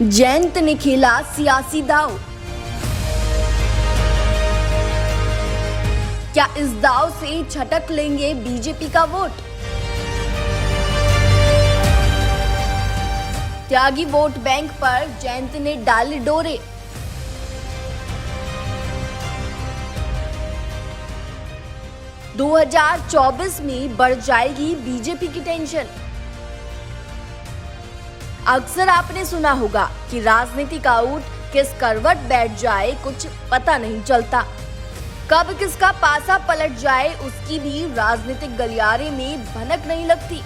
जयंत ने खेला सियासी दांव। क्या इस दांव से छटक लेंगे बीजेपी का वोट? त्यागी वोट बैंक पर जयंत ने डाले डोरे। – 2024 में बढ़ जाएगी बीजेपी की टेंशन। अक्सर आपने सुना होगा कि राजनीतिक आउट किस करवट बैठ जाए कुछ पता नहीं चलता। कब किसका पासा पलट जाए उसकी भी राजनीतिक गलियारे में भनक नहीं लगती,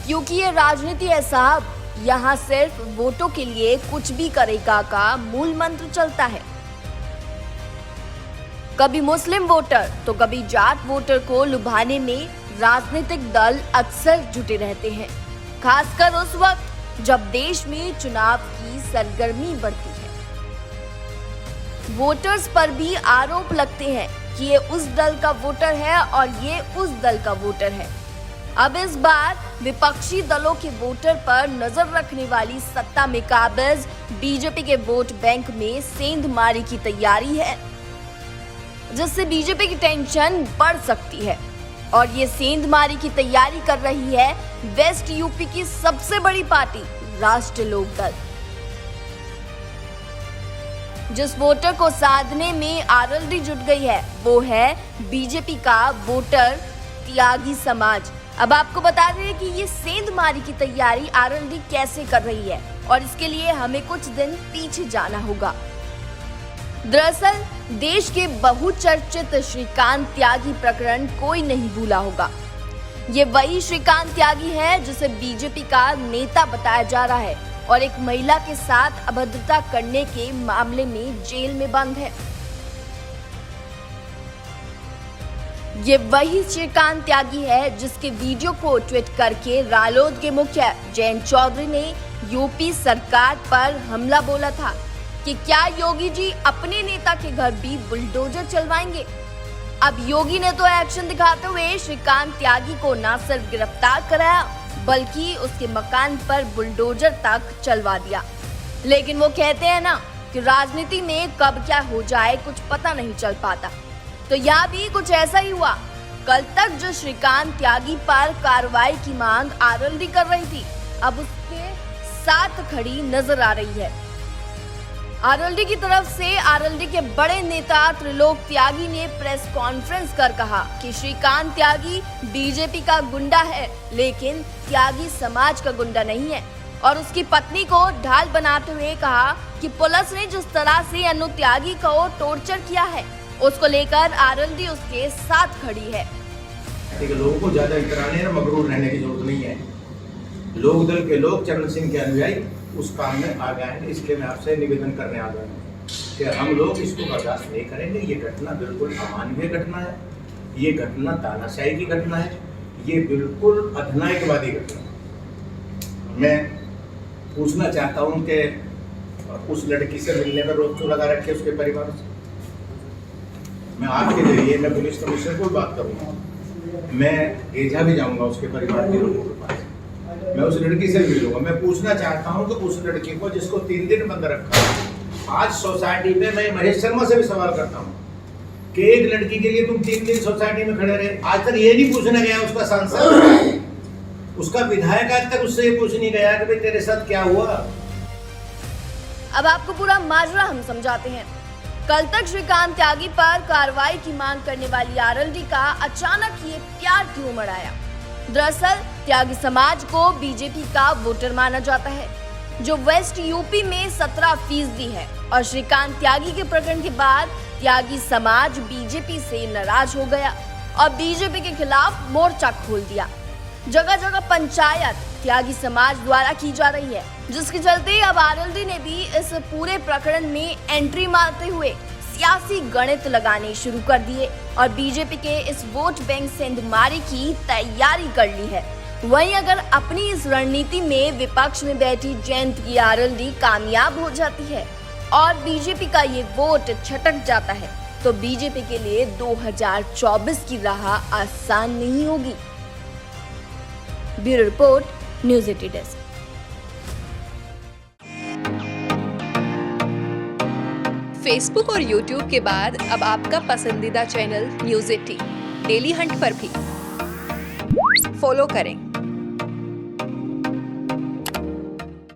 क्योंकि ये राजनीति है साहब, यहाँ सिर्फ वोटों के लिए कुछ भी करेगा का मूल मंत्र चलता है। कभी मुस्लिम वोटर तो कभी जाट वोटर को लुभाने में राजनीतिक दल अक्सर जुटे रहते हैं, खासकर उस वक्त जब देश में चुनाव की सरगर्मी बढ़ती है। वोटर्स पर भी आरोप लगते हैं कि ये उस दल का वोटर है और ये उस दल का वोटर है। अब इस बार विपक्षी दलों के वोटर पर नजर रखने वाली सत्ता में काबिज बीजेपी के वोट बैंक में सेंधमारी की तैयारी है, जिससे बीजेपी की टेंशन बढ़ सकती है। और ये सेंधमारी की तैयारी कर रही है वेस्ट यूपी की सबसे बड़ी पार्टी राष्ट्रीय लोक दल। जिस वोटर को साधने में आरएलडी जुट गई है वो है बीजेपी का वोटर त्यागी समाज। अब आपको बता दें कि ये सेंधमारी की तैयारी आरएलडी कैसे कर रही है और इसके लिए हमें कुछ दिन पीछे जाना होगा। दरअसल देश के बहुचर्चित श्रीकांत त्यागी प्रकरण कोई नहीं भूला होगा। ये वही श्रीकांत त्यागी है जिसे बीजेपी का नेता बताया जा रहा है और एक महिला के साथ अभद्रता करने के मामले में जेल में बंद है। ये वही श्रीकांत त्यागी है जिसके वीडियो को ट्वीट करके रालोद के मुखिया जयंत चौधरी ने यूपी सरकार पर हमला बोला था कि क्या योगी जी अपने नेता के घर भी बुलडोजर चलवाएंगे। अब योगी ने तो एक्शन दिखाते हुए श्रीकांत त्यागी को न सिर्फ गिरफ्तार कराया बल्कि उसके मकान पर बुलडोजर तक चलवा दिया। लेकिन वो कहते हैं ना कि राजनीति में कब क्या हो जाए कुछ पता नहीं चल पाता, तो यहाँ भी कुछ ऐसा ही हुआ। कल तक जो श्रीकांत त्यागी पर कार्रवाई की मांग आरएलडी कर रही थी, अब उसके साथ खड़ी नजर आ रही है। आरएलडी की तरफ से आरएलडी के बड़े नेता त्रिलोक त्यागी ने प्रेस कॉन्फ्रेंस कर कहा कि श्रीकांत त्यागी बीजेपी का गुंडा है, लेकिन त्यागी समाज का गुंडा नहीं है। और उसकी पत्नी को ढाल बनाते हुए कहा कि पुलिस ने जिस तरह से अनु त्यागी को टॉर्चर किया है उसको लेकर आरएलडी उसके साथ खड़ी है। लोगों को ज्यादा इतराने और मगरूर रहने की जरूरत नहीं है। लोक दल के लोग चरण सिंह के अनुयायी उस काम में आ गए हैं, इसलिए मैं आपसे निवेदन करने आ गया हूँ कि हम लोग इसको बर्दाश्त नहीं करेंगे। ये घटना बिल्कुल अमानवीय घटना है, ये घटना तानाशाही की घटना है, ये बिल्कुल अधिनायकवादी घटना है। मैं पूछना चाहता हूँ कि उस लड़की से मिलने का रोक क्यों लगा रखे उसके परिवार से। मैं आपके जरिए मैं पुलिस कमिश्नर को बात करूँगा, मैं गेजा भी जाऊँगा उसके परिवार के लोगों के पास, मैं उस लड़की से मिलूंगा। मैं पूछना चाहता हूं कि उस लड़की को जिसको 3 दिन बंद रखा, आज सोसाइटी में मैं महेश शर्मा से भी सवाल करता हूं कि एक लड़की के लिए तुम 3 दिन सोसाइटी में खड़े रहे। आज तक ये नहीं पूछना गया उसका सांसद, उसका विधायक आज तक उससे ये पूछ नहीं गया कि भाई तेरे साथ क्या हुआ। अब आपको पूरा माजरा हम समझाते हैं। कल तक श्रीकांत त्यागी पर कार्रवाई की मांग करने वाली आरएलडी का अचानक ये प्यार क्यों उमड़ आया। दरअसल त्यागी समाज को बीजेपी का वोटर माना जाता है, जो वेस्ट यूपी में 17% है। और श्रीकांत त्यागी के प्रकरण के बाद त्यागी समाज बीजेपी से नाराज हो गया और बीजेपी के खिलाफ मोर्चा खोल दिया। जगह जगह पंचायत त्यागी समाज द्वारा की जा रही है, जिसके चलते अब आरएलडी ने भी इस पूरे प्रकरण में एंट्री मारते हुए सियासी गणित लगाने शुरू कर दिए और बीजेपी के इस वोट बैंक सेंधमारी की तैयारी कर ली है। वहीं अगर अपनी इस रणनीति में विपक्ष में बैठी जयंत की आरएलडी कामयाब हो जाती है और बीजेपी का ये वोट छटक जाता है, तो बीजेपी के लिए 2024 की राह आसान नहीं होगी। Bureau report, news 18 desk. Facebook और यूट्यूब के बाद अब आपका पसंदीदा चैनल न्यूज़ 18 डेली हंट पर भी फॉलो करें।